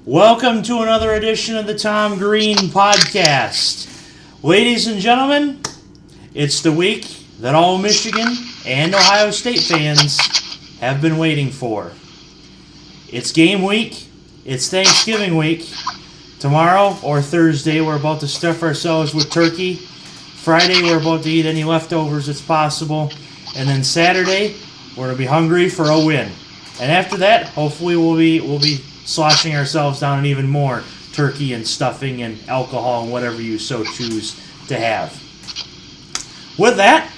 Welcome to another edition of the Tom Green Podcast. Ladies and gentlemen, it's the week that all Michigan and Ohio State fans have been waiting for. It's game week. It's Thanksgiving week. Tomorrow or Thursday, we're about to stuff ourselves with turkey. Friday, we're about to eat any leftovers that's possible. And then Saturday, we're going to be hungry for a win. And after that, hopefully we'll be sloshing ourselves down in even more turkey and stuffing and alcohol and whatever you so choose to have. With that,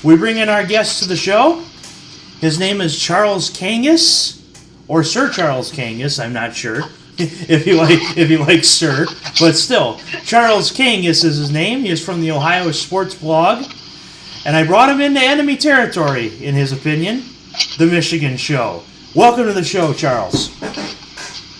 we bring in our guest to the show. His name is Charles Kangas, or Sir Charles Kangas, I'm not sure if you like Sir, but still, Charles Kangas is his name. He is from the Ohio Sports Blog, and I brought him into enemy territory, in his opinion, the Michigan Show. Welcome to the show, Charles.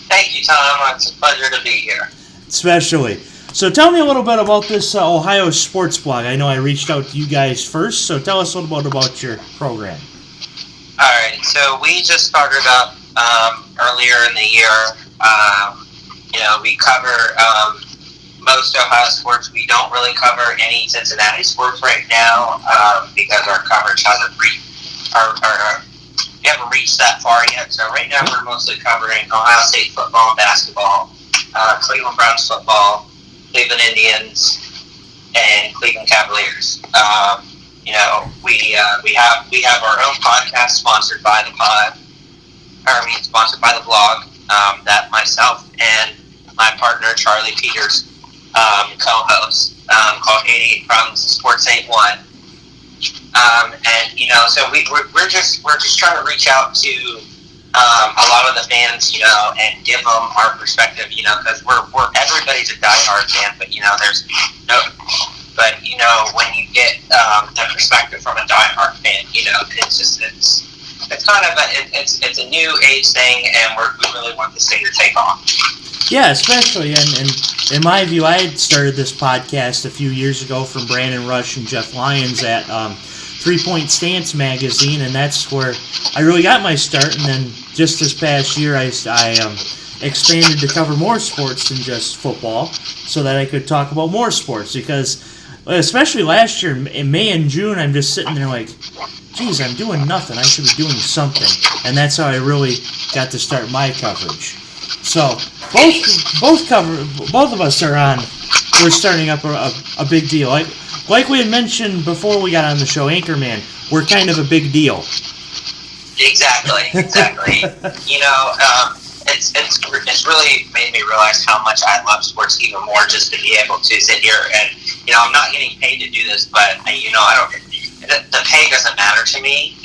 Thank you, Tom. It's a pleasure to be here. Especially. So tell me a little bit about this Ohio Sports Blog. I know I reached out to you guys first, so tell us a little bit about your program. All right, so we just started up earlier in the year. We cover most Ohio sports. We don't really cover any Cincinnati sports right now because our coverage hasn't we haven't reached that far yet. So right now we're mostly covering Ohio State football and basketball, Cleveland Browns football, Cleveland Indians, and Cleveland Cavaliers. We have our own podcast sponsored by the blog that myself and my partner Charlie Peters co-host called 88 Problems Sports 81. So we're just trying to reach out to a lot of the fans, and give them our perspective, because we're everybody's a diehard fan, but there's no, but when you get the perspective from a diehard fan, it's kind of it's a new age thing, and we really want this thing to take off. Yeah, especially, and in my view, I had started this podcast a few years ago from Brandon Rush and Jeff Lyons at 3 Point Stance magazine, and that's where I really got my start. And then just this past year, I expanded to cover more sports than just football, so that I could talk about more sports. Because especially last year in May and June, I'm just sitting there like, geez, I'm doing nothing. I should be doing something, and that's how I really got to start my coverage. So both of us are on. We're starting up a big deal. Like we had mentioned before we got on the show, Anchorman, we're kind of a big deal. Exactly. It's really made me realize how much I love sports even more, just to be able to sit here and, I'm not getting paid to do this, but, I don't, the pay doesn't matter to me,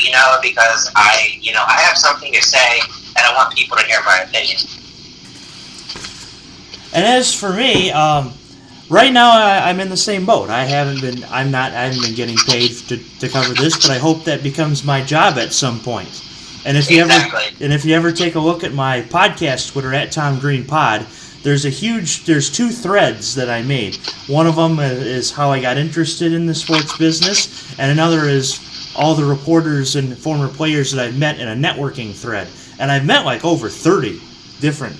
because I have something to say and I want people to hear my opinion. And as for me, right now I'm in the same boat. I haven't been getting paid to cover this, but I hope that becomes my job at some point. And if you ever take a look at my podcast Twitter at Tom Green Pod, there's two threads that I made. One of them is how I got interested in the sports business, and another is all the reporters and former players that I've met in a networking thread. And I've met like over 30 different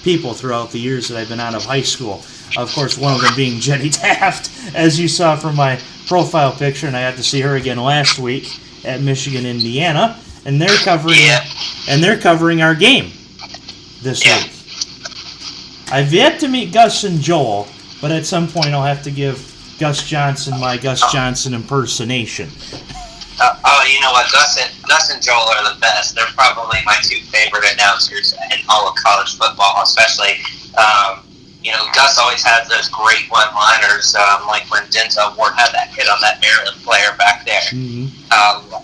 people throughout the years that I've been out of high school. Of course, one of them being Jenny Taft, as you saw from my profile picture, and I got to see her again last week at Michigan, Indiana, and they're covering our game this week. I've yet to meet Gus and Joel, but at some point I'll have to give Gus Johnson my Gus Johnson impersonation. You know what? Gus and Joel are the best. They're probably my two favorite announcers in all of college football, especially. Gus always has those great one-liners, like when Denzel Ward had that hit on that Maryland player back there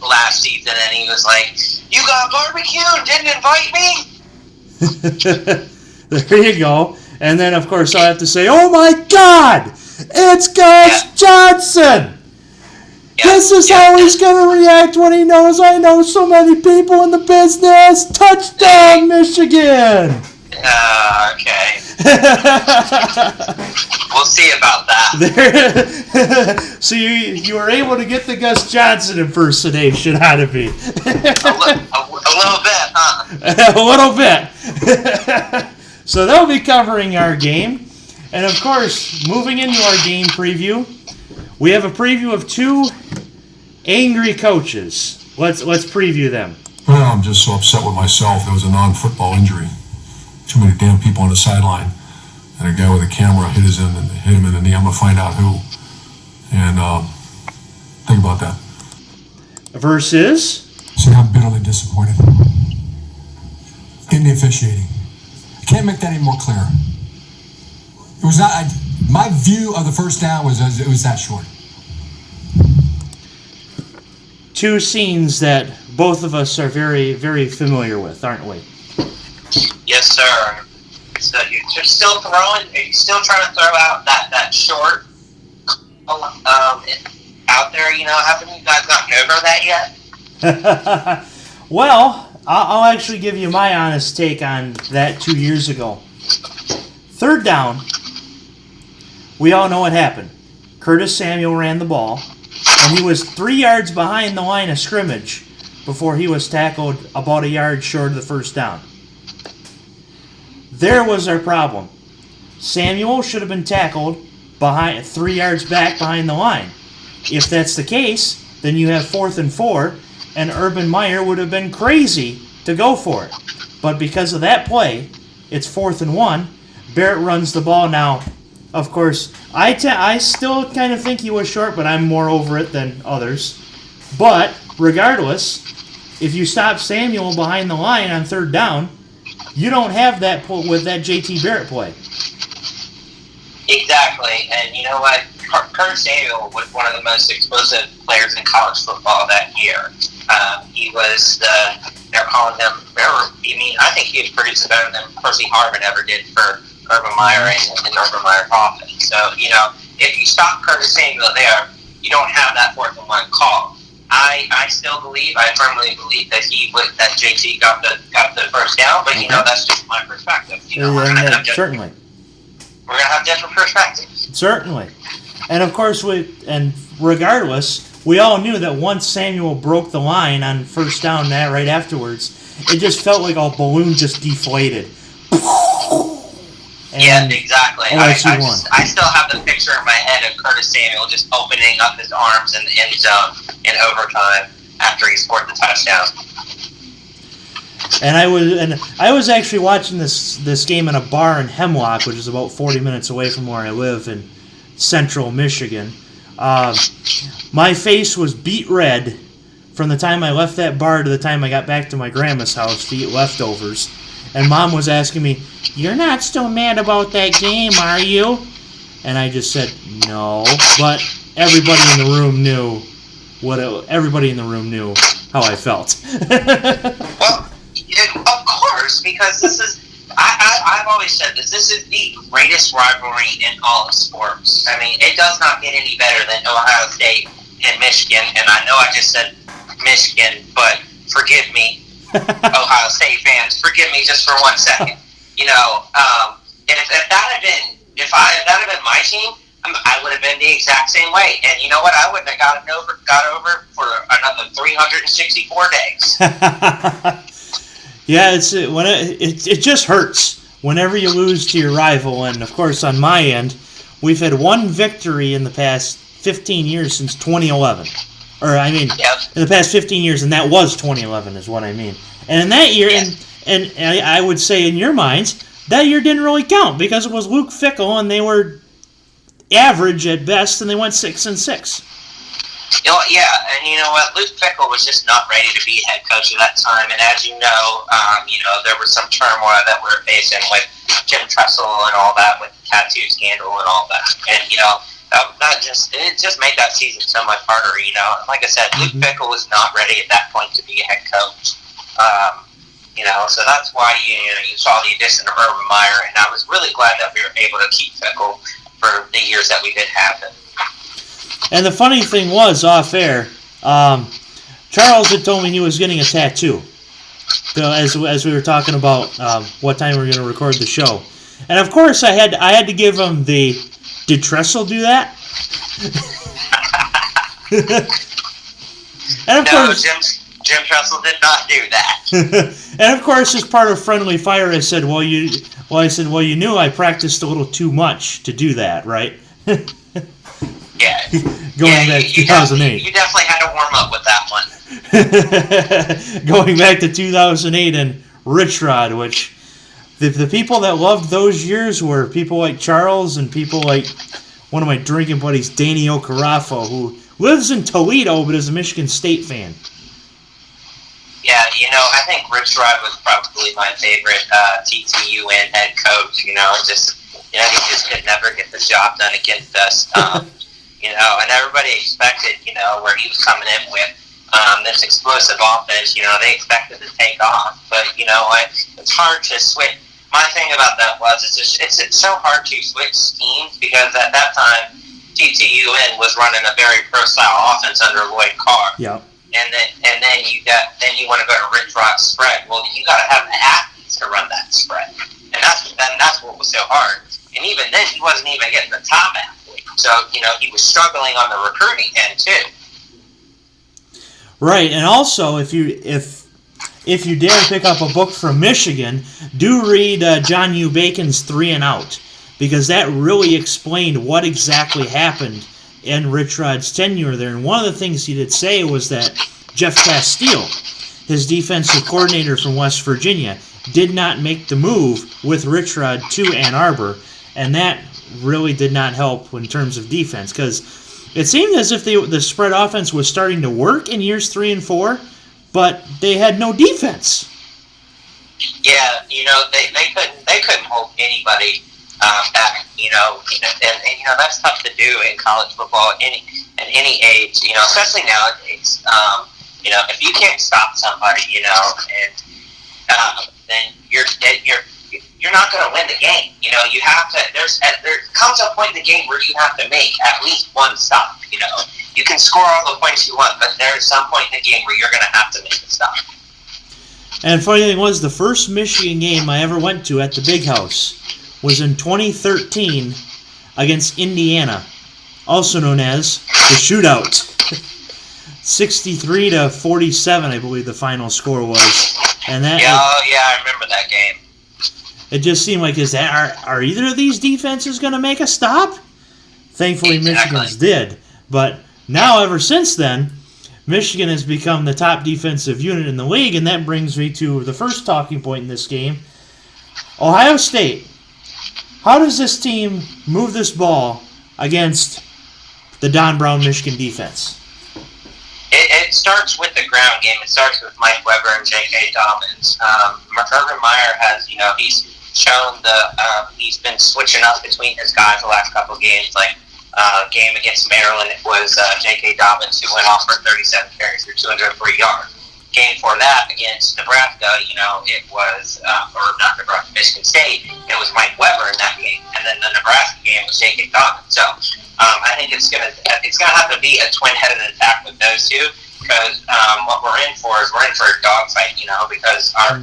last season, and he was like, "You got barbecue and didn't invite me?" There you go. And then, of course, I'll have to say, "Oh my God, it's Gus Johnson! This is how he's going to react when he knows I know so many people in the business. Touchdown, Michigan!" Okay. We'll see about that. So you were able to get the Gus Johnson impersonation out of me. a little bit, huh? A little bit. So they'll be covering our game. And, of course, moving into our game preview, we have a preview of two angry coaches. Let's preview them. Well, I'm just so upset with myself. There was a non-football injury. Too many damn people on the sideline. And a guy with a camera hit him in the knee. I'm going to find out who. And think about that. Versus? See, I'm bitterly disappointed in the officiating. I can't make that any more clear. It was not. My view of the first down was it was that short. Two scenes that both of us are very, very familiar with, aren't we? Yes, sir. So you're still throwing. Are you still trying to throw out that short out there? Haven't you guys gotten over that yet? Well, I'll actually give you my honest take on that 2 years ago. Third down, we all know what happened. Curtis Samuel ran the ball, and he was 3 yards behind the line of scrimmage before he was tackled about a yard short of the first down. There was our problem. Samuel should have been tackled 3 yards back behind the line. If that's the case, then you have 4th and 4, and Urban Meyer would have been crazy to go for it. But because of that play, it's 4th and 1. Barrett runs the ball now. Of course, I still kind of think he was short, but I'm more over it than others. But regardless, if you stop Samuel behind the line on third down, you don't have that with that JT Barrett play. Exactly, and you know what? Curtis Samuel was one of the most explosive players in college football that year. He was they're calling him. I think he was producing better than Percy Harvin ever did for Urban Meyer and Urban Meyer offense. So if you stop Curtis Samuel there, you don't have that 4th and 1 call. I firmly believe that JT got the first down, but that's just my perspective. We're gonna have different perspectives. Certainly. And of course, regardless, we all knew that once Samuel broke the line on first down, right afterwards, it just felt like a balloon just deflated. Yeah, exactly. I won. still have the picture in my head of Curtis Samuel just opening up his arms in the end zone in overtime after he scored the touchdown. And I was actually watching this game in a bar in Hemlock, which is about 40 minutes away from where I live in central Michigan. My face was beet red from the time I left that bar to the time I got back to my grandma's house to eat leftovers. And Mom was asking me, "You're not still mad about that game, are you?" And I just said, "No." But everybody in the room knew how I felt. Well, of course, because this is. I've always said this. This is the greatest rivalry in all of sports. I mean, it does not get any better than Ohio State and Michigan. And I know I just said Michigan, but forgive me, Ohio State fans. Forgive me just for 1 second. And if that had been my team, I would have been the exact same way. And you know what? I wouldn't have got over for another 364 days. Yeah, it just hurts whenever you lose to your rival. And of course, on my end, we've had one victory in the past 15 years since 2011. In the past 15 years, and that was 2011 is what I mean. And in that year, and I would say in your minds, that year didn't really count because it was Luke Fickell, and they were average at best, and they went 6-6. Yeah, and you know what? Luke Fickell was just not ready to be head coach at that time, and as you know, there was some turmoil that we were facing with Jim Tressel and all that, with the tattoo scandal and all that, and it just made that season so much harder. Like I said, Luke Fickell was not ready at that point to be a head coach. So that's why you saw the addition of Urban Meyer, and I was really glad that we were able to keep Fickell for the years that we did have him. And the funny thing was, off air, Charles had told me he was getting a tattoo. As we were talking about what time we were going to record the show, and of course I had to give him the. Did Tressel do that? And of course, Jim Jim Tressel did not do that. And of course, as part of friendly fire, I said, "Well, you knew I practiced a little too much to do that, right?" Yeah. Going back to 2008. You definitely had to warm up with that one. Going back to 2008 and Rich Rod, which the people that loved those years were people like Charles and people like one of my drinking buddies, Danny Ocarafo, who lives in Toledo but is a Michigan State fan. Yeah, I think Rich Rod was probably my favorite TTUN head coach. He just could never get the job done against us. And everybody expected, where he was coming in with this explosive offense. They expected to take off, but it's hard to switch. My thing about that was it's so hard to switch teams because at that time TTUN was running a very pro-style offense under Lloyd Carr. Yeah. And then you want to go to Rich Rod's spread. Well, you got to have the athletes to run that spread, and that's what was so hard. And even then, he wasn't even getting the top athlete. So he was struggling on the recruiting end too. Right, and also if you dare pick up a book from Michigan, do read John U. Bacon's 3 and Out, because that really explained what exactly happened in Rich Rod's tenure there. And one of the things he did say was that Jeff Castile, his defensive coordinator from West Virginia, did not make the move with Rich Rod to Ann Arbor, and that really did not help in terms of defense, because it seemed as if the spread offense was starting to work in years 3 and 4, but they had no defense. Yeah, they couldn't hold anybody back, and that's tough to do in college football at any age, especially nowadays. If you can't stop somebody, then you're not going to win the game. You have to. There comes a point in the game where you have to make at least one stop. You can score all the points you want, but there's some point in the game where you're going to have to make a stop. And funny thing was, the first Michigan game I ever went to at the Big House was in 2013 against Indiana, also known as the Shootout. 63-47, I believe the final score was. And that. I remember that game. It just seemed like, are either of these defenses going to make a stop? Thankfully, Exactly. Michigan's did. But now, ever since then, Michigan has become the top defensive unit in the league, and that brings me to the first talking point in this game. Ohio State. How does this team move this ball against the Don Brown Michigan defense? It starts with the ground game. It starts with Mike Weber and J.K. Dobbins. Urban Meyer has, he's shown he's been switching up between his guys the last couple of games. Like game against Maryland, it was J.K. Dobbins who went off for 37 carries for 203 yards. Game for that against Nebraska, it was, or not Nebraska, Michigan State, it was Mike Weber in that game. And then the Nebraska game was J.K. Dobbins. So I think it's gonna have to be a twin-headed attack with those two, because what we're in for is we're in for a dogfight, because our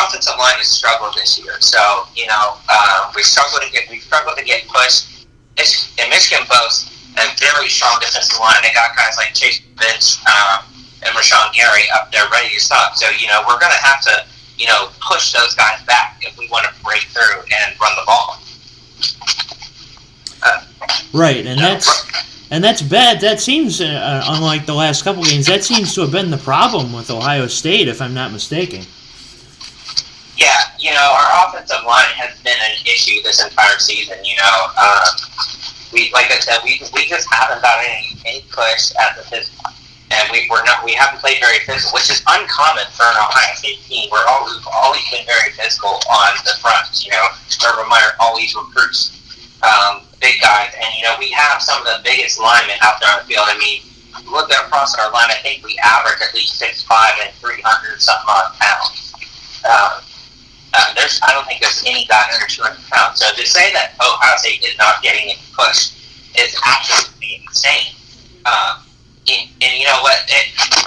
offensive line has struggled this year. So we struggle to get pushed. And Michigan boasts a very strong defensive line. They got guys like Chase Vince and Rashawn Gary up there ready to stop. So we're gonna have to push those guys back if we want to break through and run the ball. Right, and that's bad. That seems, unlike the last couple games, that seems to have been the problem with Ohio State, if I'm not mistaken. Yeah, our offensive line has been an issue this entire season. We like I said, we just haven't gotten any push at the physical, and we haven't played very physical, which is uncommon for an Ohio State team. We've always been very physical on the front. Urban Meyer always recruits big guys, and we have some of the biggest linemen out there on the field. I mean, look across our line, I think we average at least 6'5" and 300 something odd pounds. I don't think there's any guy under 200 pounds. So to say that Ohio State is not getting any push is absolutely insane. And you know what?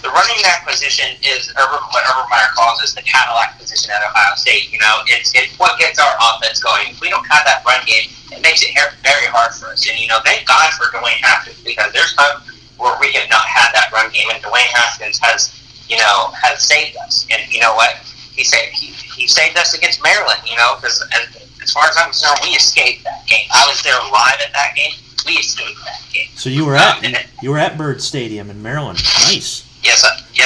The running back position is what Urban Meyer calls is the Cadillac position at Ohio State. It's what gets our offense going. If we don't have that run game, it makes it very hard for us. And thank God for Dwayne Haskins, because there's times where we have not had that run game, and Dwayne Haskins has has saved us. And you know what? He saved us against Maryland, because as far as I'm concerned, we escaped that game. I was there live at that game. We escaped that game. So you were at Bird Stadium in Maryland. Nice. Yes,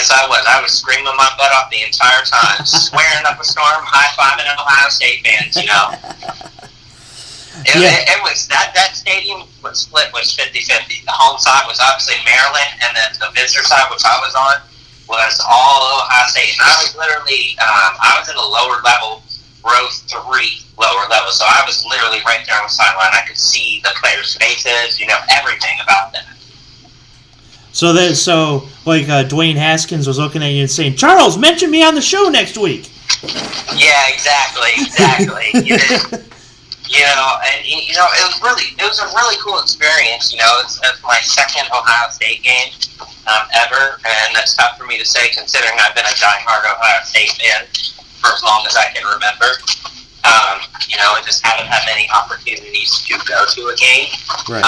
I was. I was screaming my butt off the entire time, swearing up a storm, high-fiving Ohio State fans, It was that stadium was split was 50-50. The home side was obviously Maryland, and then the visitor side, which I was on, was all Ohio State. And I was literally, I was in the lower level, row 3 lower level, so I was literally right there on the sideline. I could see the players' faces, everything about them. So Dwayne Haskins was looking at you and saying, "Charles, mention me on the show next week." Yeah, exactly. It was a really cool experience. It's my second Ohio State game ever, and that's tough for me to say considering I've been a diehard Ohio State fan for as long as I can remember. I just haven't had many opportunities to go to a game. Right.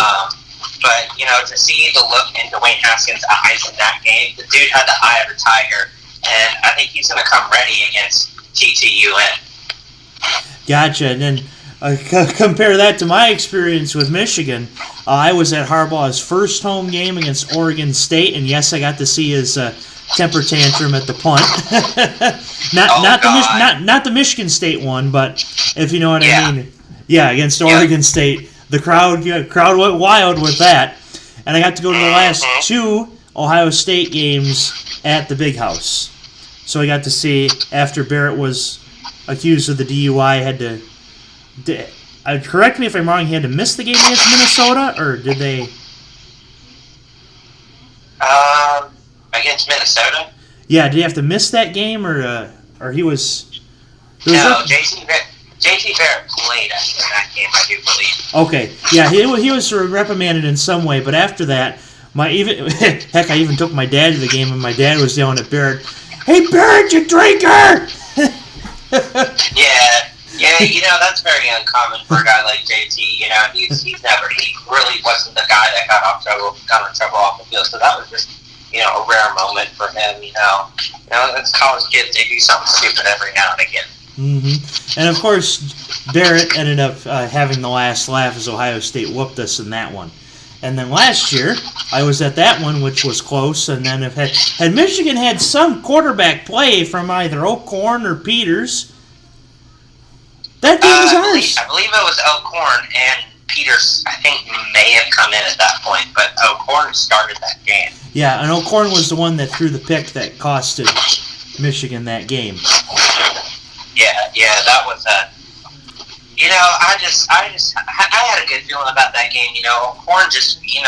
But to see the look in Dwayne Haskins' eyes in that game, the dude had the eye of a tiger, and I think he's going to come ready against TTUN. Gotcha. And then compare that to my experience with Michigan. I was at Harbaugh's first home game against Oregon State, and yes, I got to see his temper tantrum at the punt. not the Michigan State one, but if you know what I mean. Yeah, against Oregon State, the crowd went wild with that, and I got to go to the last 2 Ohio State games at the Big House. So I got to see after Barrett was accused of the DUI, correct me if I'm wrong, he had to miss the game against Minnesota, or did they? Against Minnesota? Yeah, did he have to miss that game, or he was? No, JT Barrett played in that game, I do believe. Okay, yeah, he was sort of reprimanded in some way, but after that, I even took my dad to the game, and my dad was yelling at Barrett, "Hey, Barrett, you drinker!" Yeah, that's very uncommon for a guy like JT. He really wasn't the guy that got in trouble off the field. So that was just, a rare moment for him. That's college kids. They do something stupid every now and again. Mm-hmm. And of course, Barrett ended up having the last laugh as Ohio State whooped us in that one. And then last year, I was at that one, which was close. And then had Michigan had some quarterback play from either O'Korn or Peters, that game was ours. I believe it was O'Korn, and Peters, I think, may have come in at that point. But O'Korn started that game. Yeah, and O'Korn was the one that threw the pick that costed Michigan that game. Yeah, that was a... I had a good feeling about that game. O'Korn just, he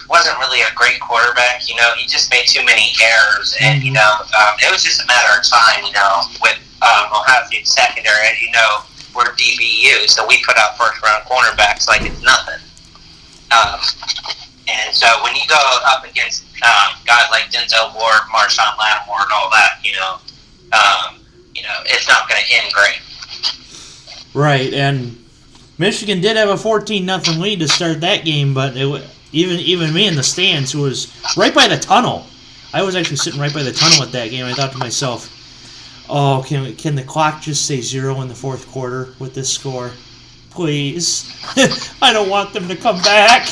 wasn't really a great quarterback. He just made too many errors, and it was just a matter of time. With Ohio State secondary, as we're DBU, so we put out first-round cornerbacks like it's nothing. And so when you go up against guys like Denzel Ward, Marshawn Lattimore, and all that, it's not going to end great. Right, and Michigan did have a 14-0 lead to start that game, but even me in the stands, who was right by the tunnel, I was actually sitting right by the tunnel at that game. I thought to myself, "Oh, can the clock just say 0 in the fourth quarter with this score, please? I don't want them to come back."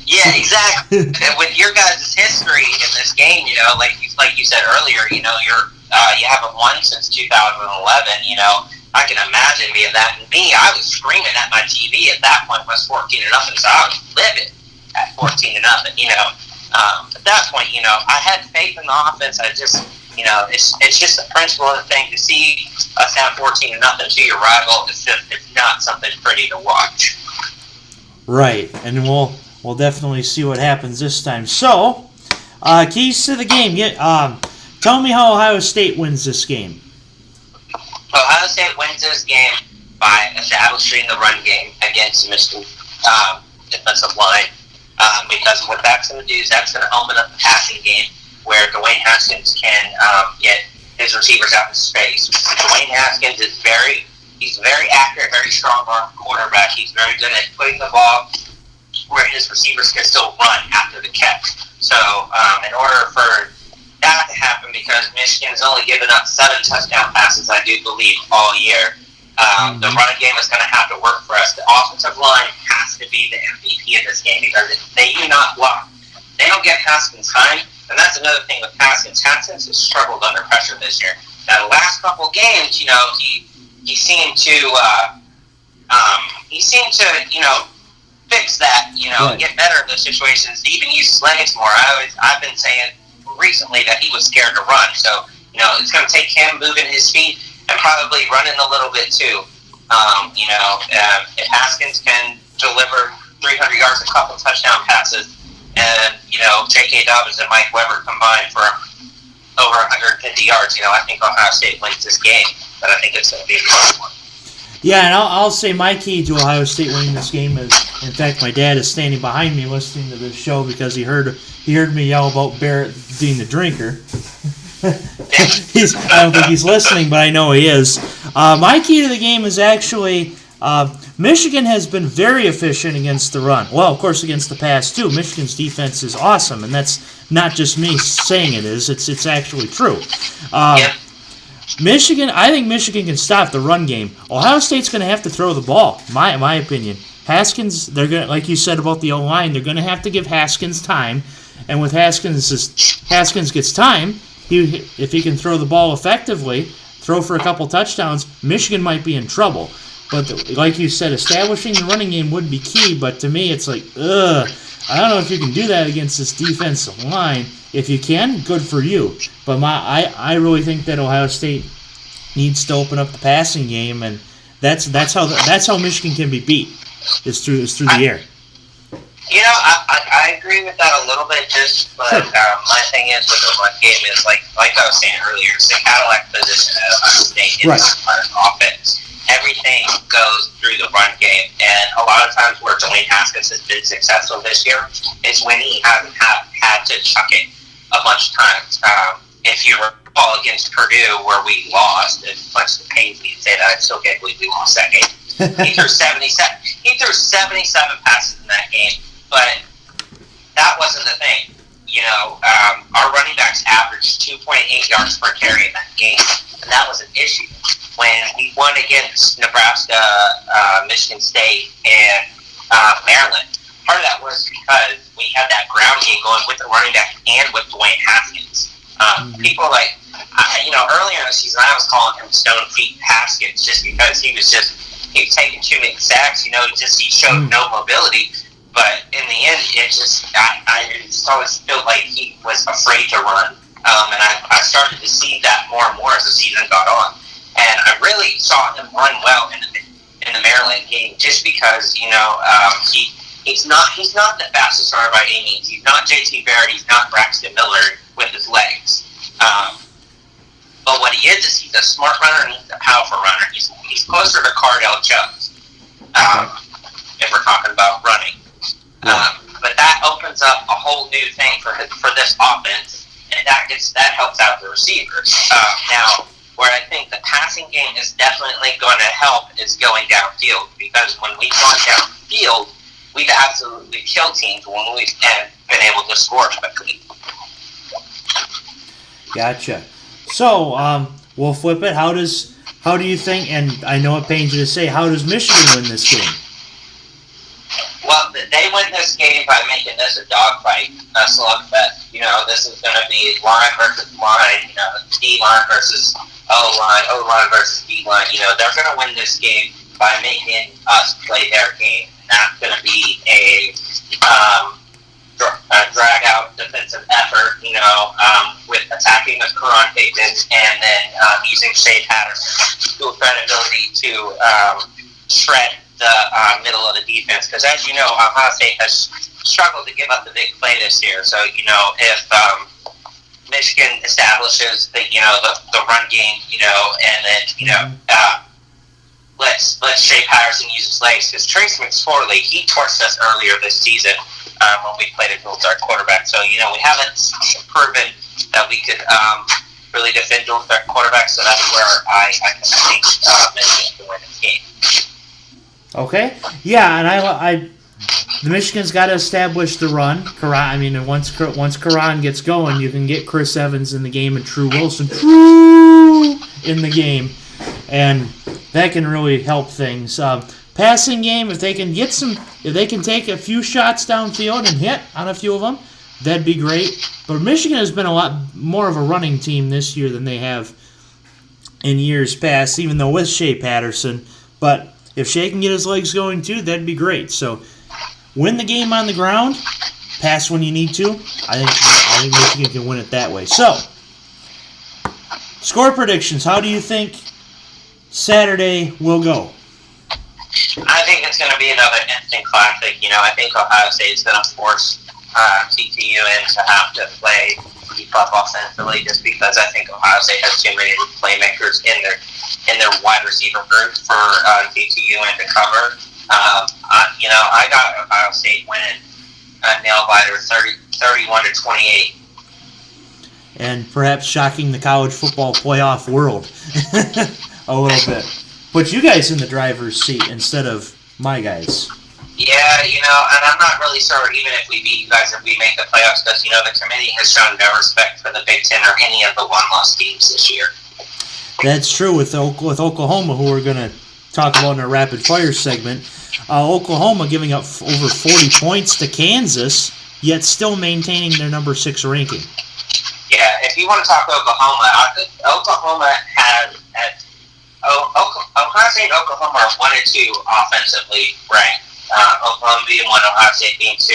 Yeah, exactly. And with your guys' history in this game, like you said earlier, you haven't won since 2011. I can imagine being that. And I was screaming at my TV at that point. Was 14-0, so I was livid at 14-0. At that point, I had faith in the offense. I just, it's just the principle of the thing. To see us have 14-0 to your rival, it's not something pretty to watch. Right, and we'll definitely see what happens this time. So, keys to the game. Tell me how Ohio State wins this game. Ohio State wins this game by establishing the run game against Michigan defensive line. Because what that's going to do is that's going to open up the passing game where Dwayne Haskins can get his receivers out in space. Dwayne Haskins is very accurate, very strong arm quarterback. He's very good at putting the ball where his receivers can still run after the catch. So in order for that to happen because Michigan's only given up 7 touchdown passes, I do believe, all year. The running game is going to have to work for us. The offensive line has to be the MVP of this game because if they do not block, they don't get Haskins time. And that's another thing with Haskins. Haskins has struggled under pressure this year. Now, the last couple games, he seemed to fix that, right. Get better in those situations, even use his legs more. I've been saying recently that he was scared to run. So, it's going to take him moving his feet and probably running a little bit too. If Haskins can deliver 300 yards, a couple touchdown passes, and, J.K. Dobbins and Mike Weber combined for over 150 yards, I think Ohio State wins this game, but I think it's going to be a close one. Yeah, and I'll say my key to Ohio State winning this game is, in fact, my dad is standing behind me listening to this show because he heard me yell about Barrett being the drinker. I don't think he's listening, but I know he is. My key to the game is actually Michigan has been very efficient against the run. Well, of course, against the pass, too. Michigan's defense is awesome, and that's not just me saying it is. It's actually true. I think Michigan can stop the run game. Ohio State's going to have to throw the ball, my opinion. Haskins, they're going, like you said about the O-line, they're going to have to give Haskins time, and with Haskins gets time, if he can throw the ball effectively, throw for a couple touchdowns, Michigan might be in trouble. But like you said, establishing the running game would be key, but to me it's like, I don't know if you can do that against this defensive line. If you can, good for you. But I really think that Ohio State needs to open up the passing game, and that's how Michigan can be beat is through the air. I agree with that a little bit. But my thing is with the run game is like I was saying earlier, it's the Cadillac position at Ohio State in the offense. Everything goes through the run game, and a lot of times where Dwayne Haskins has been successful this year is when he hasn't had to chuck it a bunch of times. If you recall against Purdue where we lost, as much as it pains me to say that, I still can't believe we lost that game. He threw 77 passes in that game, but that wasn't the thing. Our running backs averaged 2.8 yards per carry in that game, and that was an issue. When we won against Nebraska, Michigan State, and Maryland, part of that was because we had that ground game going with the running back and with Dwayne Haskins. People earlier in the season, I was calling him Stone Feet Haskins just because he was taking too many sacks. He showed no mobility. But in the end, I just always felt like he was afraid to run. And I started to see that more and more as the season got on. And I really saw him run well in the Maryland game just because, he's not the fastest runner by any means. He's not J.T. Barrett. He's not Braxton Miller with his legs. But what he is he's a smart runner and he's a powerful runner. He's closer to Cardell Jones if we're talking about running. But that opens up a whole new thing for this offense, and that helps out the receivers. Now, where I think the passing game is definitely going to help is going downfield, because when we've gone downfield, we've absolutely killed teams when we've been able to score quickly. Gotcha. So, we'll flip it. How do you think, and I know it pains you to say, how does Michigan win this game? Well, they win this game by making this a dogfight, a slugfest. This is going to be line versus line, D-line versus O-line, O-line versus D-line. They're going to win this game by making us play their game. And that's going to be a drag-out defensive effort, with attacking the Karan Higgins and then using Shea Patterson, who has ability to shred the middle of the defense. Because as you know, Ohio State has struggled to give up the big play this year. So, if Michigan establishes the run game, and then, let's Shea Patterson use his legs, because Trace McSorley, he torched us earlier this season when we played against our quarterback. So, we haven't proven that we could really defend with our quarterback, so that's where I think Michigan can win this game. Okay. Yeah, and the Michigan's got to establish the run. And once Karan gets going, you can get Chris Evans in the game and True Wilson in the game, and that can really help things. Passing game, if they can take a few shots downfield and hit on a few of them, that'd be great. But Michigan has been a lot more of a running team this year than they have in years past, even though with Shea Patterson. But if Shea can get his legs going too, that'd be great. So win the game on the ground, pass when you need to. I think Michigan can win it that way. So, score predictions. How do you think Saturday will go? I think it's going to be another instant classic. I think Ohio State is going to force TCU to have to play keep up offensively, just because I think Ohio State has too many playmakers in their wide receiver group for TCU to cover. I got Ohio State winning nail biter 31-28. And perhaps shocking the college football playoff world a little bit. Put you guys in the driver's seat instead of my guys. Yeah, and I'm not really sure even if we beat you guys if we make the playoffs, because, the committee has shown no respect for the Big Ten or any of the one-loss teams this year. That's true with Oklahoma, who we're going to talk about in our rapid-fire segment. Oklahoma giving up over 40 points to Kansas, yet still maintaining their number 6 ranking. Yeah, if you want to talk Oklahoma has Ohio State and Oklahoma are 1 and 2 offensively ranked. Oklahoma being 1, Ohio State being 2.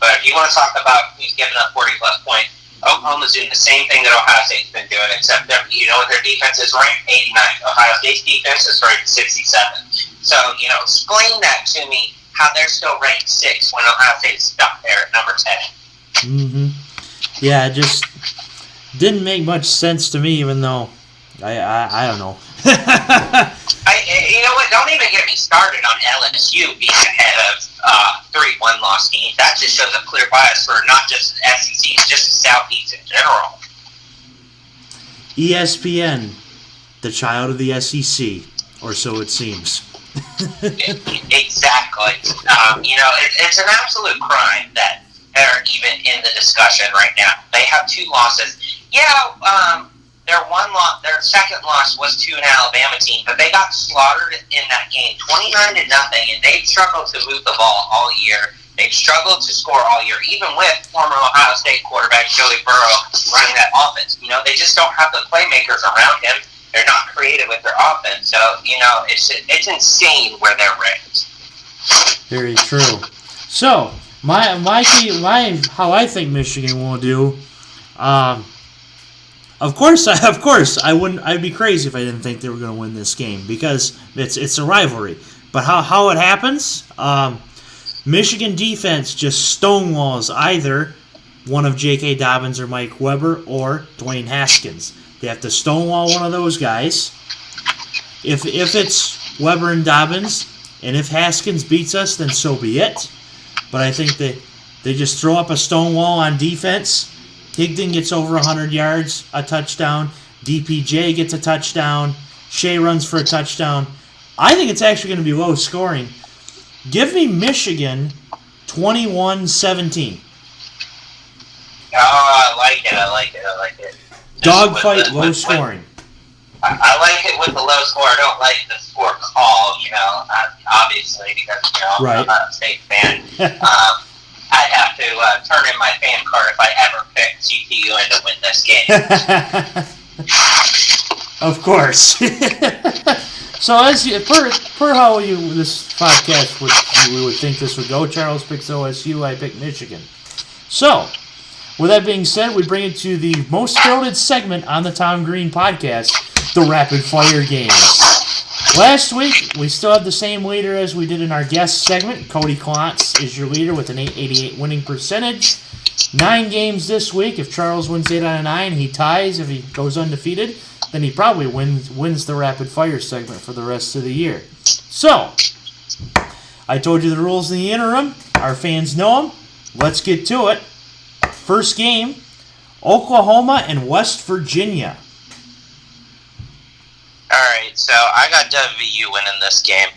But if you want to talk about who's giving up 40-plus points, Oklahoma's doing the same thing that Ohio State's been doing, except their defense is ranked 89th. Ohio State's defense is ranked 67th. So, explain that to me, how they're still ranked 6 when Ohio State's stuck there at number 10. Mm-hmm. Yeah, it just didn't make much sense to me, even though I don't know. You know what? Don't even get me started on LSU being ahead of 3 one-loss teams. That just shows a clear bias for not just the SEC, just the Southeast in general. ESPN, the child of the SEC, or so it seems. Exactly. It's an absolute crime that they're even in the discussion right now. They have 2 losses. Yeah, their second loss was to an Alabama team, but they got slaughtered in that game, 29-0, and they've struggled to move the ball all year. They've struggled to score all year, even with former Ohio State quarterback Joey Burrow running that offense. They just don't have the playmakers around him. They're not creative with their offense. So, it's insane where they're ranked. Very true. So, my how I think Michigan will do. Of course, I wouldn't. I'd be crazy if I didn't think they were going to win this game, because it's a rivalry. But how it happens? Michigan defense just stonewalls either one of J.K. Dobbins or Mike Weber or Dwayne Haskins. They have to stonewall one of those guys. If it's Weber and Dobbins, and if Haskins beats us, then so be it. But I think they just throw up a stonewall on defense. Higdon gets over 100 yards, a touchdown. DPJ gets a touchdown. Shea runs for a touchdown. I think it's actually going to be low scoring. Give me Michigan 21-17. Oh, I like it. Dogfight, low scoring. I like it with the low score. I don't like the score call, obviously, because, right. I'm not a state fan. I have to turn in my fan card if I ever pick GTU to win this game. Of course. So as per how this podcast we would think this would go, Charles picks OSU, I pick Michigan. So, with that being said, we bring it to the most heralded segment on the Tom Green podcast, the Rapid Fire Games. Last week, we still have the same leader as we did in our guest segment. Cody Klontz is your leader with an 888 winning percentage. 9 games this week. If Charles wins 8 out of 9, he ties. If he goes undefeated, then he probably wins the Rapid Fire segment for the rest of the year. So, I told you the rules in the interim. Our fans know them. Let's get to it. First game, Oklahoma and West Virginia. All right, so I got WVU winning this game.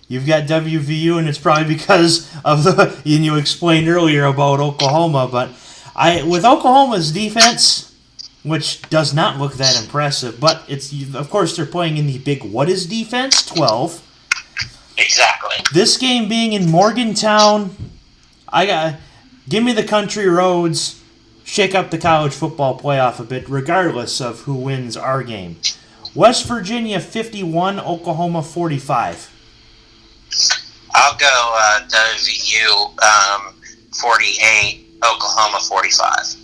You've got WVU, and it's probably because of the you explained earlier about Oklahoma. But with Oklahoma's defense, which does not look that impressive, but it's of course they're playing in the Big What is defense 12. Exactly. This game being in Morgantown, give me the country roads, shake up the college football playoff a bit, regardless of who wins our game. West Virginia 51, Oklahoma 45. I'll go WVU 48, Oklahoma 45.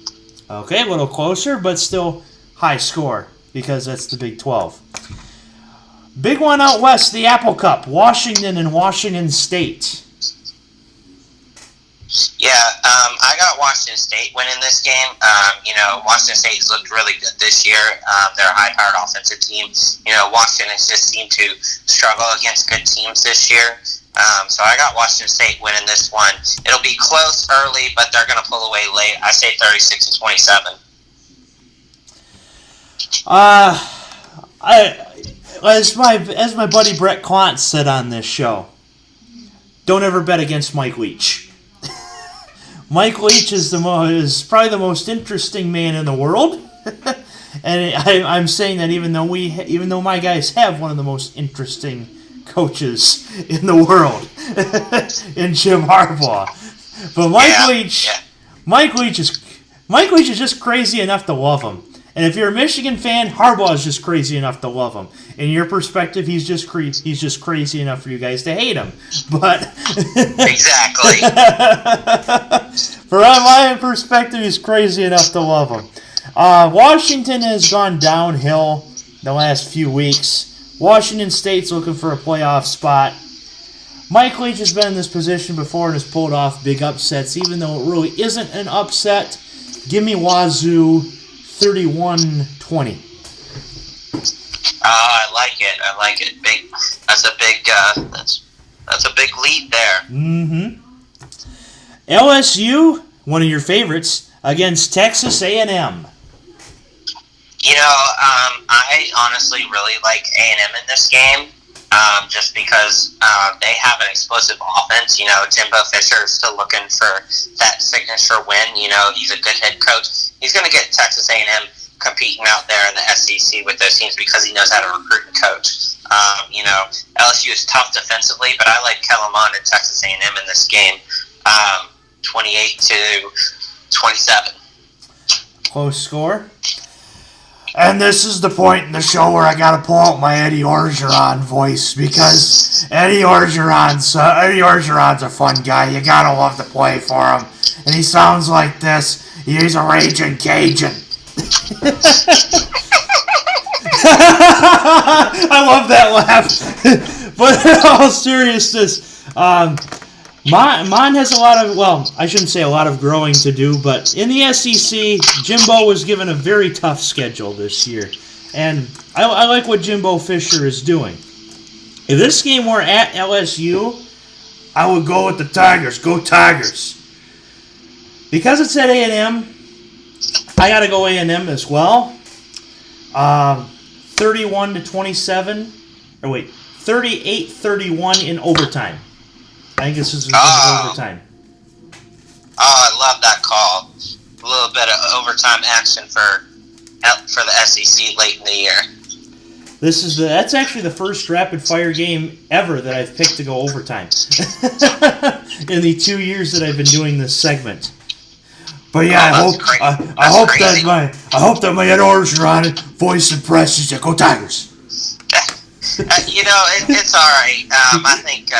Okay, a little closer, but still high score because that's the Big 12. Big one out west, the Apple Cup, Washington and Washington State. Yeah, I got Washington State winning this game. Washington State has looked really good this year. They're a high-powered offensive team. Washington has just seemed to struggle against good teams this year. So I got Washington State winning this one. It'll be close early, but they're going to pull away late. I say 36-27. As my buddy Brett Klont said on this show, don't ever bet against Mike Leach. Mike Leach is probably the most interesting man in the world, and I'm saying that even though my guys have one of the most interesting coaches in the world, in Jim Harbaugh, but Mike Leach is just crazy enough to love him. And if you're a Michigan fan, Harbaugh is just crazy enough to love him. In your perspective, he's just crazy enough for you guys to hate him. But exactly. From my perspective, he's crazy enough to love him. Washington has gone downhill the last few weeks. Washington State's looking for a playoff spot. Mike Leach has been in this position before and has pulled off big upsets, even though it really isn't an upset. Give me Wazoo 31-20. I like it. That's a big lead there. Mm-hmm. LSU, one of your favorites, against Texas A&M. I honestly really like A&M in this game, just because they have an explosive offense. Jimbo Fisher is still looking for that signature win. He's a good head coach. He's going to get Texas A&M competing out there in the SEC with those teams because he knows how to recruit and coach. LSU is tough defensively, but I like Kellen Mond and Texas A&M in this game, 28-27. Close score. And this is the point in the show where I got to pull out my Eddie Orgeron voice because Eddie Orgeron's a fun guy. You got to love to play for him. And he sounds like this. He's a raging Cajun. I love that laugh. But in all seriousness, Mon has I shouldn't say a lot of growing to do, but in the SEC, Jimbo was given a very tough schedule this year. And I like what Jimbo Fisher is doing. If this game were at LSU, I would go with the Tigers. Go Tigers. Because it's at A&M, I got to go A&M as well. 31-27. 38-31 in overtime. I think this is overtime. Oh, I love that call. A little bit of overtime action for the SEC late in the year. That's actually the first rapid fire game ever that I've picked to go overtime in the 2 years that I've been doing this segment. But yeah, I hope that my Ed Orgeron voice impresses you. Go Tigers. It's all right. I think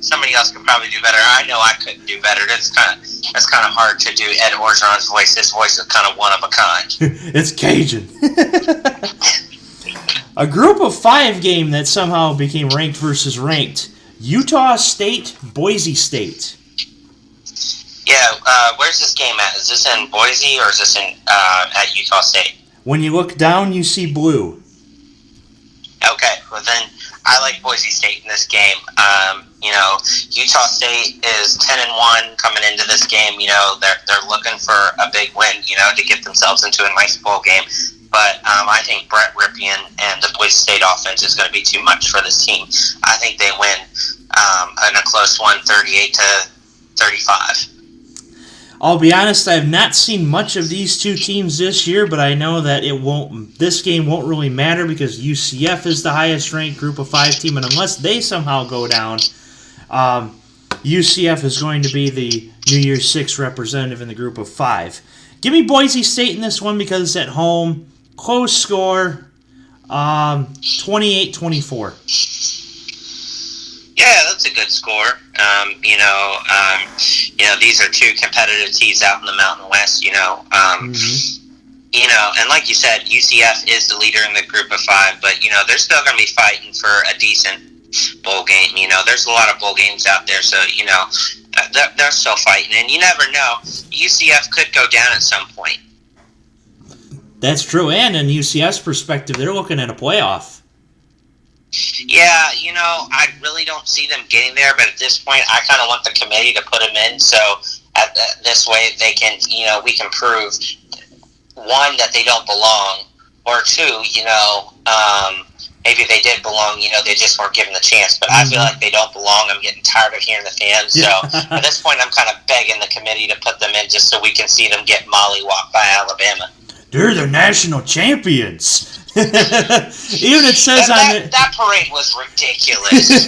somebody else could probably do better. I know I couldn't do better. That's kind of hard to do. Ed Orgeron's voice. His voice is kind of one of a kind. It's Cajun. A group of 5 game that somehow became ranked versus ranked. Utah State, Boise State. Yeah, where's this game at? Is this in Boise or is this at Utah State? When you look down, you see blue. Okay, well then I like Boise State in this game. Utah State is 10-1 coming into this game. They're looking for a big win. To get themselves into a nice bowl game. But I think Brett Ripien and the Boise State offense is going to be too much for this team. I think they win in a close one, 38-35. I'll be honest, I have not seen much of these two teams this year, but I know that this game won't really matter because UCF is the highest ranked group of 5 team, and unless they somehow go down, UCF is going to be the New Year's 6 representative in the group of 5. Give me Boise State in this one because it's at home. Close score, 28-24. Yeah, that's a good score. These are two competitive teams out in the Mountain West. And like you said, UCF is the leader in the group of 5, but they're still going to be fighting for a decent bowl game. There's a lot of bowl games out there, so they're still fighting, and you never know. UCF could go down at some point. That's true, and in UCF's perspective, they're looking at a playoff. Yeah, I really don't see them getting there, but at this point, I kind of want the committee to put them in, so this way they can, we can prove, one, that they don't belong, or two, maybe they did belong, they just weren't given the chance, but I feel like they don't belong. I'm getting tired of hearing the fans, so at this point, I'm kind of begging the committee to put them in just so we can see them get mollywhopped by Alabama. They're the national champions. Even it says that parade was ridiculous.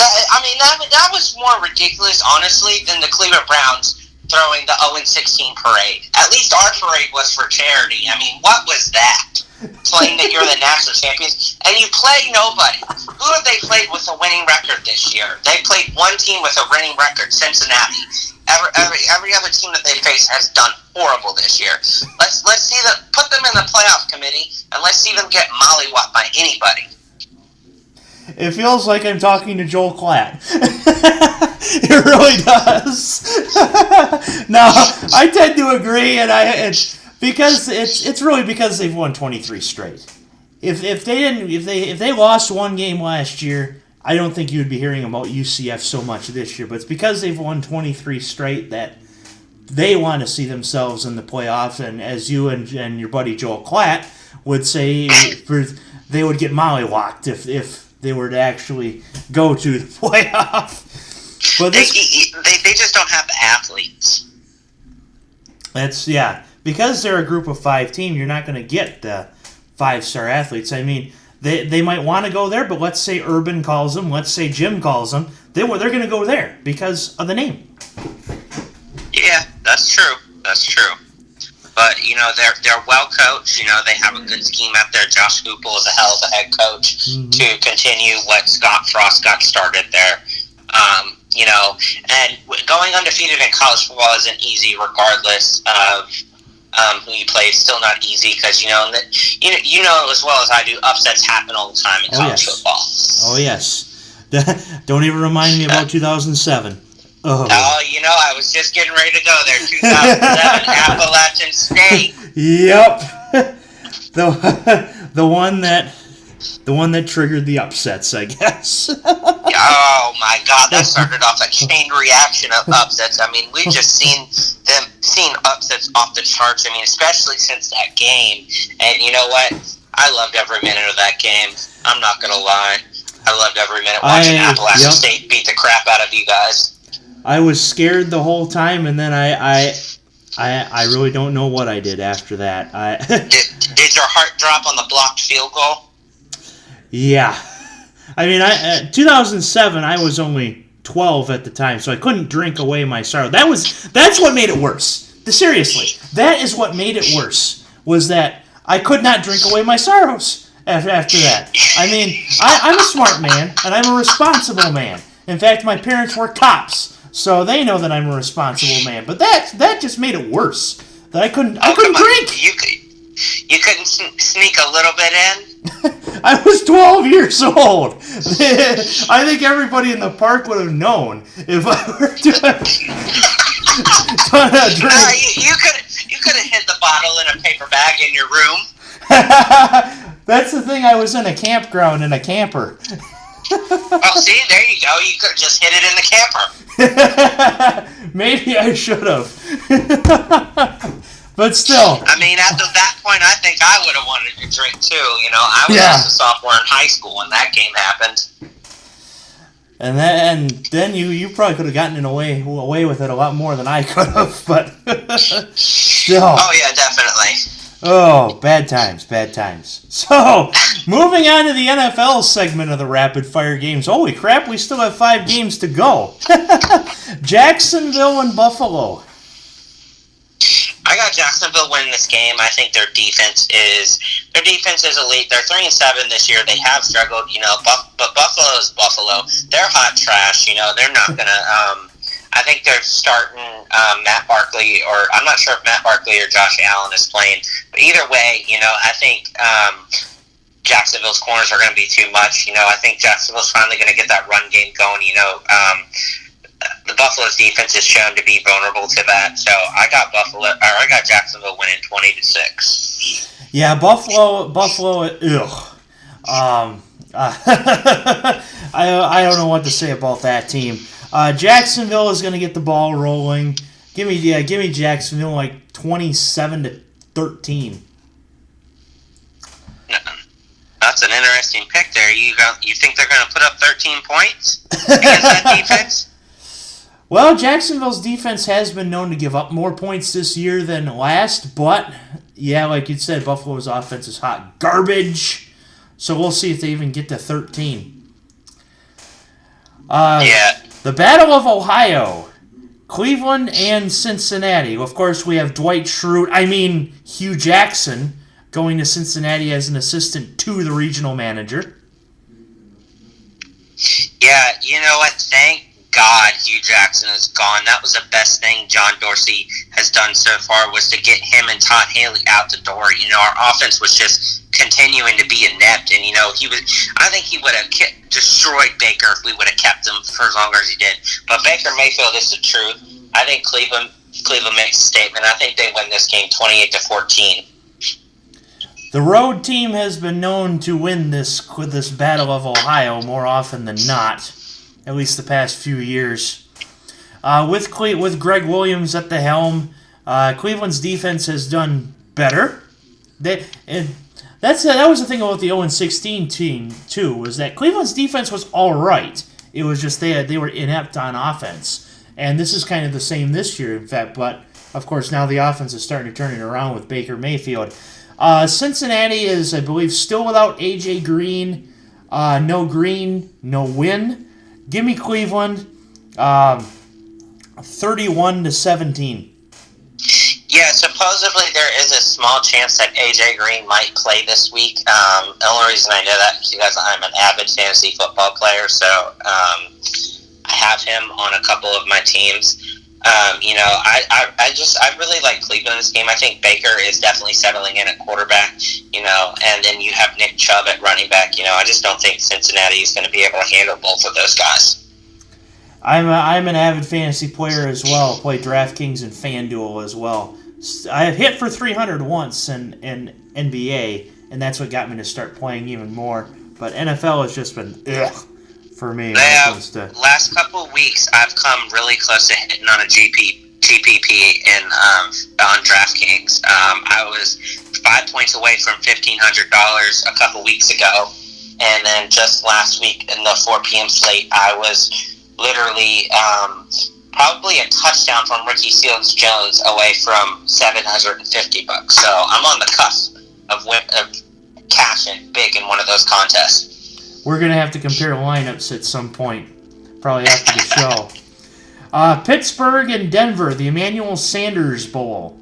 That was more ridiculous, honestly, than the Cleveland Browns throwing the 0-16 parade. At least our parade was for charity. I mean, what was that? Claiming that you're the national champions, and you play nobody. Who have they played with a winning record this year? They played one team with a winning record, Cincinnati. Every other team that they face has done horrible this year. Let's see them, put them in the playoff committee, and let's see them get mollywhopped by anybody. It feels like I'm talking to Joel Klatt. It really does. No, I tend to agree, and it's really because they've won 23 straight. If they lost one game last year, I don't think you would be hearing about UCF so much this year. But it's because they've won 23 straight that they want to see themselves in the playoffs. And as you and your buddy Joel Klatt would say, they would get mollywopped if they were to actually go to the playoff. But they just don't have the athletes. Because they're a group of 5 team, you're not going to get the 5-star athletes. I mean, they might want to go there, but let's say Urban calls them, let's say Jim calls them, they're going to go there because of the name. Yeah, that's true. But, they're well coached. They have a good scheme out there. Josh Hoople is a hell of a head coach to continue what Scott Frost got started there. And going undefeated in college football isn't easy regardless of who you play. It's still not easy because, as well as I do, upsets happen all the time in college football. Oh, yes. Don't even remind me about 2007. Oh, I was just getting ready to go there. 2007, Appalachian State. Yep. The one that triggered the upsets, I guess. Oh my God, that started off a chain reaction of upsets. I mean, we've just seen upsets off the charts. I mean, especially since that game. And you know what? I loved every minute of that game. I'm not gonna lie. I loved every minute watching Appalachian State beat the crap out of you guys. I was scared the whole time, and then I really don't know what I did after that. Did your heart drop on the blocked field goal? Yeah. I mean, 2007, I was only 12 at the time, so I couldn't drink away my sorrow. That's what made it worse. Seriously, that is what made it worse, was that I could not drink away my sorrows after that. I mean, I'm a smart man, and I'm a responsible man. In fact, my parents were cops, so they know that I'm a responsible man. But that just made it worse. That I couldn't drink. You couldn't sneak a little bit in? I was 12 years old. I think everybody in the park would have known if I were to drink. You could have hid the bottle in a paper bag in your room. That's the thing. I was in a campground in a camper. Oh, see, there you go. You could have just hid it in the camper. Maybe I should have. But still. I mean, after that point, I think I would have wanted to drink too. You know, I was just a sophomore in high school when that game happened. And then you probably could have gotten away with it a lot more than I could have, but still. Oh yeah, definitely. Oh, bad times. So, moving on to the NFL segment of the Rapid Fire Games. Holy crap, we still have 5 games to go. Jacksonville and Buffalo. I got Jacksonville winning this game. I think their defense is elite. They're 3-7 this year. They have struggled, you know, but Buffalo is Buffalo. They're hot trash. You know, they're not gonna. I think they're starting Matt Barkley, or I'm not sure if Matt Barkley or Josh Allen is playing. But either way, you know, I think Jacksonville's corners are going to be too much. You know, I think Jacksonville's finally going to get that run game going. You know, the Buffalo's defense is shown to be vulnerable to that. So I got Jacksonville winning 20-6. Yeah, Buffalo. Ugh. I don't know what to say about that team. Jacksonville is going to get the ball rolling. Give me Jacksonville like 27-13. That's an interesting pick there. You think they're going to put up 13 points against that defense? Well, Jacksonville's defense has been known to give up more points this year than last, but yeah, like you said, Buffalo's offense is hot garbage. So we'll see if they even get to 13. Yeah. The Battle of Ohio, Cleveland and Cincinnati. Of course, we have Hugh Jackson going to Cincinnati as an assistant to the regional manager. Yeah, you know what? Thank God Hugh Jackson is gone. That was the best thing John Dorsey has done so far, was to get him and Todd Haley out the door. You know, our offense was just continuing to be inept, and you know, I think he would have destroyed Baker if we would have kept him for as long as he did. But Baker Mayfield is the truth. I think Cleveland makes a statement. I think they win this game 28-14. The road team has been known to win this Battle of Ohio more often than not, at least the past few years. With Greg Williams at the helm, Cleveland's defense has done better. That was the thing about the 0-16 team too, was that Cleveland's defense was all right. It was just they were inept on offense, and this is kind of the same this year, in fact. But of course, now the offense is starting to turn it around with Baker Mayfield. Cincinnati is, I believe, still without AJ Green. No Green, no win. Give me Cleveland, 31-17. Yeah, supposedly there is a small chance that AJ Green might play this week. The only reason I know that is because I'm an avid fantasy football player, so I have him on a couple of my teams. You know, I really like Cleveland in this game. I think Baker is definitely settling in at quarterback, you know, and then you have Nick Chubb at running back. You know, I just don't think Cincinnati is going to be able to handle both of those guys. I'm an avid fantasy player as well. Play DraftKings and FanDuel as well. I have hit for 300 once in NBA, and that's what got me to start playing even more. But NFL has just been for me. Last couple of weeks, I've come really close to hitting on a GPP on DraftKings. I was 5 points away from $1,500 a couple weeks ago, and then just last week in the 4 p.m. slate, I was literally probably a touchdown from Ricky Seals-Jones away from $750. So I'm on the cusp of cashing big in one of those contests. We're going to have to compare lineups at some point, probably after the show. Pittsburgh and Denver, the Emmanuel Sanders Bowl.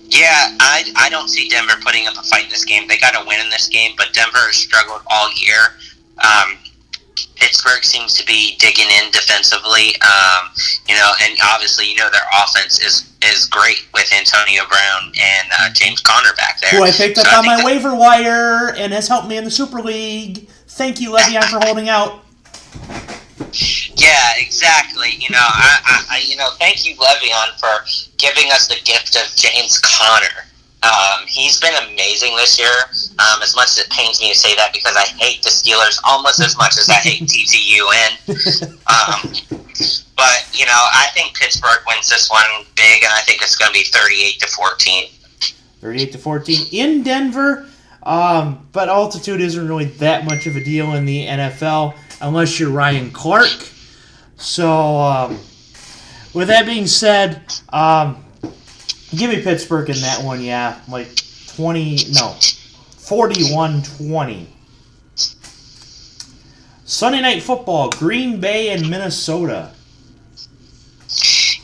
Yeah, I don't see Denver putting up a fight in this game. They got to win in this game, but Denver has struggled all year. Pittsburgh seems to be digging in defensively, you know, and obviously, you know, their offense is great with Antonio Brown and James Conner back there. Who I picked up on my waiver wire and has helped me in the Super League. Thank you, Le'Veon, for holding out. Yeah, exactly. You know, I thank you, Le'Veon, for giving us the gift of James Conner. He's been amazing this year, as much as it pains me to say that because I hate the Steelers almost as much as I hate TTUN. But, I think Pittsburgh wins this one big, and I think it's going to be 38-14. 38-14 in Denver. But altitude isn't really that much of a deal in the NFL unless you're Ryan Clark. So, with that being said, give me Pittsburgh in that one, yeah. 41-20. Sunday Night Football, Green Bay and Minnesota.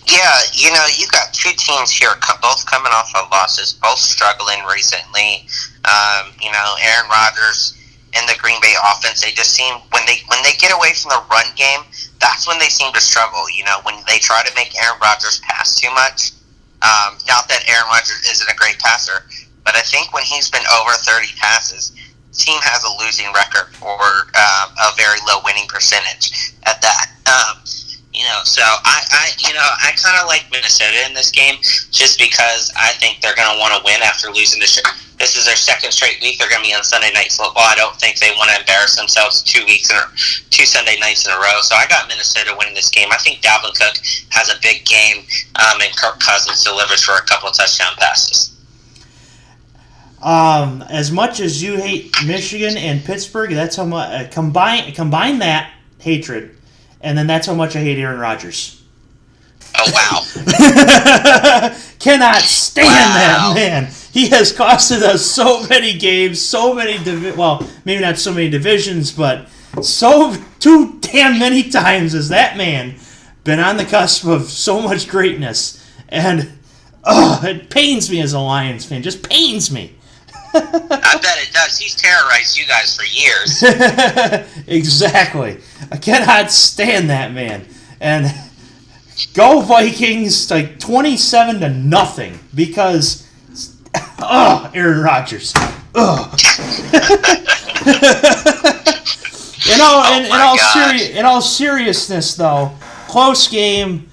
Yeah, you got two teams here, both coming off of losses, both struggling recently. Aaron Rodgers and the Green Bay offense, they just seem, when they get away from the run game, that's when they seem to struggle. When they try to make Aaron Rodgers pass too much. Not that Aaron Rodgers isn't a great passer, but I think when he's been over 30 passes, the team has a losing record or a very low winning percentage at that. So I kind of like Minnesota in this game just because I think they're going to want to win after losing this. This is their second straight week. They're going to be on Sunday Night Football. I don't think they want to embarrass themselves 2 Sunday nights in a row. So I got Minnesota winning this game. I think Dalvin Cook has a big game, and Kirk Cousins delivers for a couple of touchdown passes. As much as you hate Michigan and Pittsburgh, that's how much combine that hatred. And then that's how much I hate Aaron Rodgers. Oh, wow. Cannot stand that man. He has costed us so many games, maybe not so many divisions, but too damn many times has that man been on the cusp of so much greatness. And it pains me as a Lions fan. Just pains me. I bet it does. He's terrorized you guys for years. Exactly. I cannot stand that man. And go Vikings 27-0 because Aaron Rodgers. In all seriousness though, close game,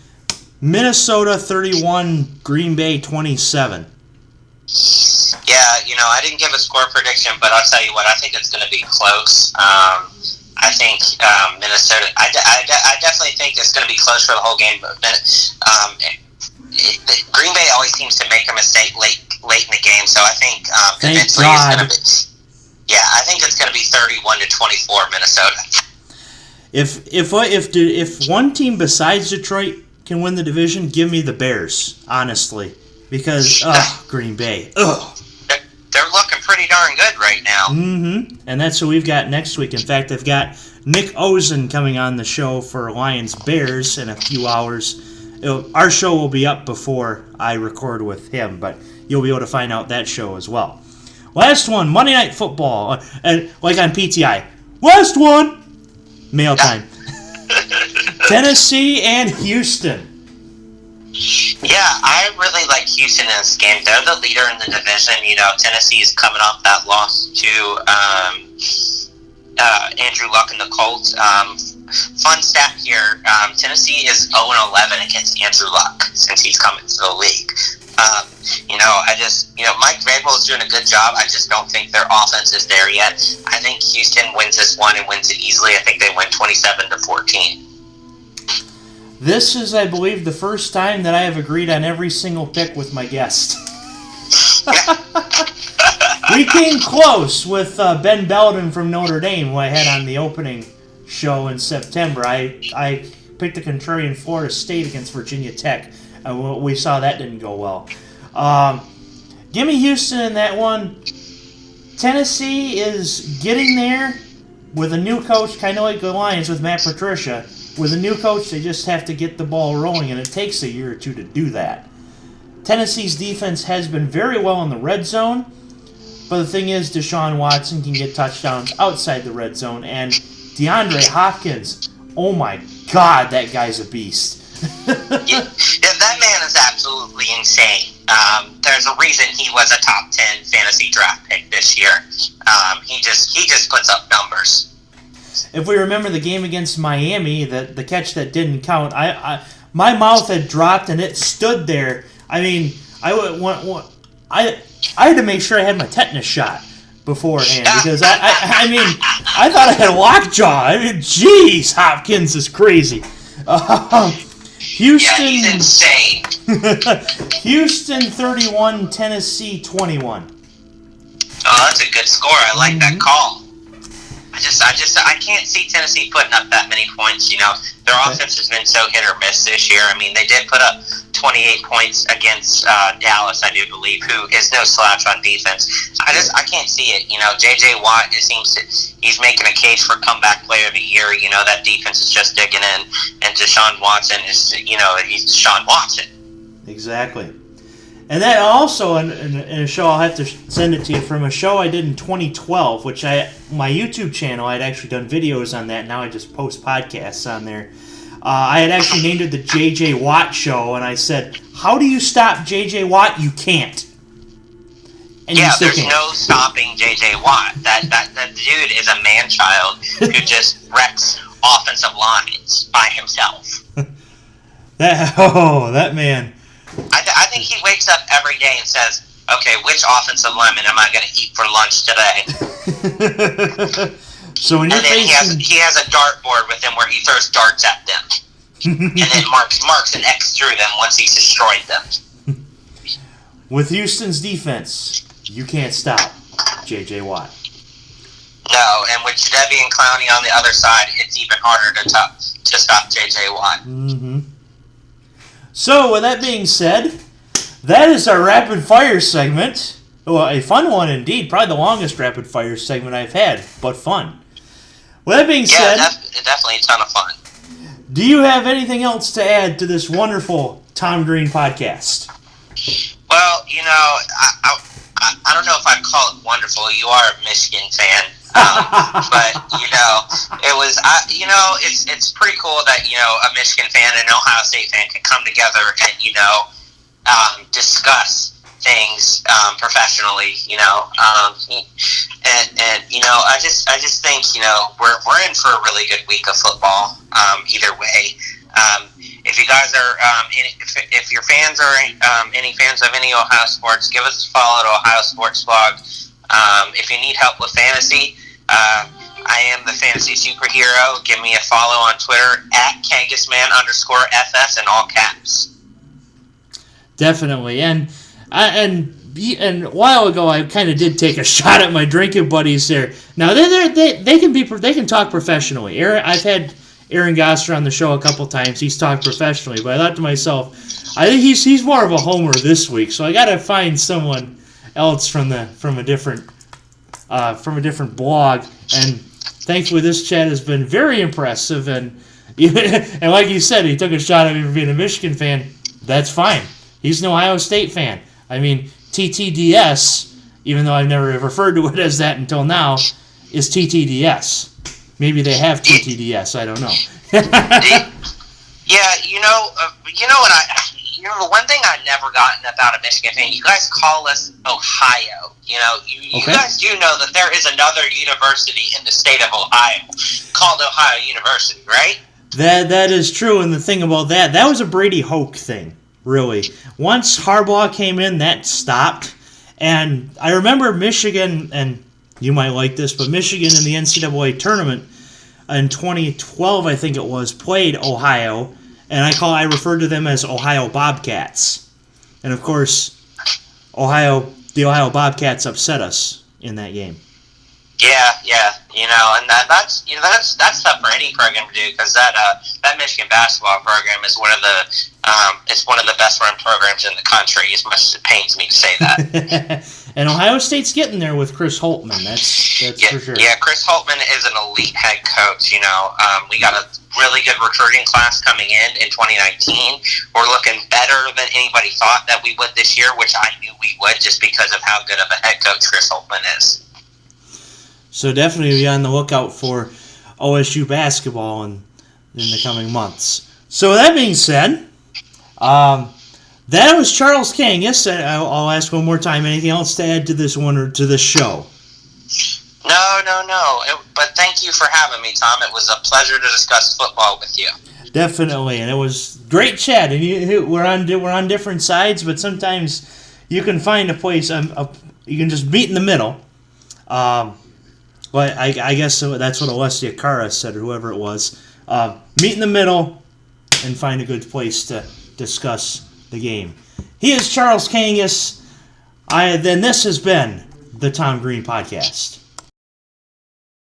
Minnesota 31, Green Bay 27. Yeah, I didn't give a score prediction, but I'll tell you what, I think it's going to be close. I think Minnesota. I definitely think it's going to be close for the whole game. But Green Bay always seems to make a mistake late in the game, so I think eventually it's going to be. Yeah, I think it's going to be 31-24 Minnesota. If one team besides Detroit can win the division, give me the Bears, honestly, because Green Bay. They're looking pretty darn good right now. Mm-hmm. And that's what we've got next week. In fact, I've got Nick Ozen coming on the show for Lions Bears in a few hours. Our show will be up before I record with him, but you'll be able to find out that show as well. Last one, Monday Night Football, and like on PTI. Last one, mail time. Tennessee and Houston. Yeah, I really like Houston in this game. They're the leader in the division. Tennessee is coming off that loss to Andrew Luck and the Colts. Fun stat here, Tennessee is 0-11 against Andrew Luck since he's come into the league. Mike Vrabel is doing a good job. I just don't think their offense is there yet. I think Houston wins this one and wins it easily. I think they win 27-14. This is, I believe, the first time that I have agreed on every single pick with my guest. We came close with Ben Belden from Notre Dame, who I had on the opening show in September. I picked the contrarian Florida State against Virginia Tech. We saw that didn't go well. Give me Houston in that one. Tennessee is getting there with a new coach, kind of like the Lions with Matt Patricia. With a new coach, they just have to get the ball rolling, and it takes a year or two to do that. Tennessee's defense has been very well in the red zone, but the thing is, Deshaun Watson can get touchdowns outside the red zone, and DeAndre Hopkins, oh my God, that guy's a beast. Yeah, that man is absolutely insane. There's a reason he was a top 10 fantasy draft pick this year. He just puts up numbers. If we remember the game against Miami, the catch that didn't count, my mouth had dropped and it stood there. I mean, I had to make sure I had my tetanus shot beforehand because I mean, I thought I had a lockjaw. I mean, jeez, Hopkins is crazy. Houston. Yeah, he's insane. Houston 31, Tennessee 21. Oh, that's a good score. I like that call. I can't see Tennessee putting up that many points. Their offense has been so hit or miss this year. I mean, they did put up 28 points against Dallas, I do believe, who is no slouch on defense. I can't see it. J.J. Watt, he's making a case for comeback player of the year. That defense is just digging in, and Deshaun Watson is, he's Deshaun Watson. Exactly. And that also, in a show, I'll have to send it to you, from a show I did in 2012, which my YouTube channel, I'd actually done videos on that. Now I just post podcasts on there. I had actually named it the J.J. Watt Show, and I said, how do you stop J.J. Watt? You can't. And yeah, there's no stopping J.J. Watt. That dude is a man-child who just wrecks offensive lines by himself. That man. I think he wakes up every day and says, okay, which offensive lineman am I going to eat for lunch today? So when you're facing... he has a dartboard with him where he throws darts at them. And then marks an X through them once he's destroyed them. With Houston's defense, you can't stop J.J. Watt. No, and with Jadeveon Clowney on the other side, it's even harder to stop J.J. Watt. Mm-hmm. So, with that being said, that is our rapid fire segment. Well, a fun one indeed. Probably the longest rapid fire segment I've had, but fun. With that being said... Yeah, definitely a ton of fun. Do you have anything else to add to this wonderful Tom Green podcast? Well, I don't know if I'd call it wonderful. You are a Michigan fan. But it was it's pretty cool that a Michigan fan and an Ohio State fan can come together and discuss things professionally. I just think we're in for a really good week of football. Either way, if you guys are if your fans are any fans of any Ohio sports, give us a follow at Ohio Sports Blog. If you need help with fantasy, I am the fantasy superhero. Give me a follow on Twitter at KangasMan_FS in all caps. Definitely, and a while ago I kind of did take a shot at my drinking buddies there. Now they can talk professionally. I've had Aaron Gosser on the show a couple times. He's talked professionally, but I thought to myself, I think he's more of a homer this week, so I got to find someone else from a different blog. And thankfully, this chat has been very impressive. And like you said, he took a shot at me for being a Michigan fan. That's fine. He's an Ohio State fan. I mean, TTDS, even though I've never referred to it as that until now, is TTDS. Maybe they have TTDS. I don't know. Yeah, the one thing I've never gotten about a Michigan fan, you guys call us Ohio. You guys do know that there is another university in the state of Ohio called Ohio University, right? That is true, and the thing about that was a Brady Hoke thing, really. Once Harbaugh came in, that stopped. And I remember Michigan, and you might like this, but Michigan in the NCAA tournament in 2012, I think it was, played Ohio, and I referred to them as Ohio Bobcats. And of course, the Ohio Bobcats upset us in that game. Yeah, and that's tough for any program to do, because that Michigan basketball program is one of the best run programs in the country. As much as it pains me to say that. And Ohio State's getting there with Chris Holtmann. That's for sure. Yeah, Chris Holtmann is an elite head coach. We got a really good recruiting class coming in 2019. We're looking better than anybody thought that we would this year, which I knew we would, just because of how good of a head coach Chris Holtmann is. So definitely be on the lookout for OSU basketball in the coming months. So with that being said, that was Charles Kangas. I'll ask one more time. Anything else to add to this one or to this show? No. But thank you for having me, Tom. It was a pleasure to discuss football with you. Definitely, and it was great chat. And we're on different sides, but sometimes you can find a place. You can just meet in the middle. But I guess that's what Alessia Cara said, or whoever it was. Meet in the middle and find a good place to discuss the game. He is Charles Kangas. Then this has been the Tom Green Podcast.